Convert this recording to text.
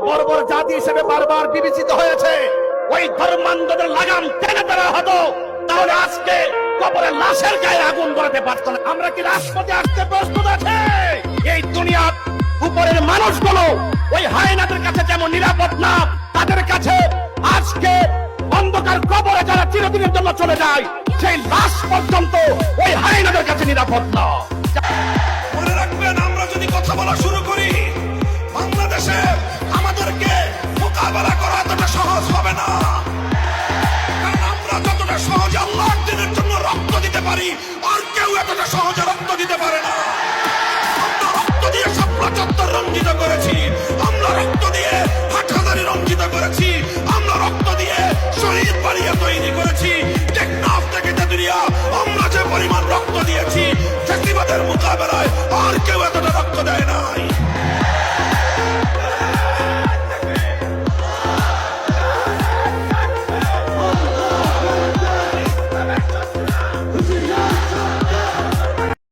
বর্বর জাতি হিসেবে বারবার বিবেচিত হয়েছে, ওই ধর্মান্ধদের লাগাম টেনে দেওয়া হতো, তাহলে আজকে কবরের লাশের গায়ে আগুন ধরাতে পারত না। আমরা কি রাজপথে আসতে প্রস্তুত আছে? এই দুনিয়ার উপরের মানুষগুলো ওই হায়নাদের কাছে যেমন নিরাপদ না, তাদের কাছে আজকে অন্ধকার কবরে যারা চিরদিনের জন্য চলে যায়, সেই লাশ পর্যন্ত ওই হায়নাদের কাছে নিরাপদ না। মনে রাখবেন, আমরা যদি কথা বলা শুরু করি, বাংলাদেশে আমাদেরকে মোকাবেলা করা এতটা সহজ হবে না। কারণ আমরা যতটা সহজে আল্লাহর দ্বীনের জন্য রক্ত দিতে পারি, আর কেউ এতটা সহজে রক্ত দিতে পারে না। আমরা রক্ত দিয়ে শাপলা চত্বর রঞ্জিত করেছি, আমরা রক্ত দিয়ে হাটহাজারী রঞ্জিত করেছি, আমরা রক্ত দিয়ে শহীদ বাড়িয়া তৈরি করেছি। টেকনাফ থেকে তেতুলিয়া আমরা যে পরিমাণ রক্ত দিয়েছি, ফ্যাসিবাদের মোকাবেলায় আর কেউ এতটা রক্ত দেয় নাই।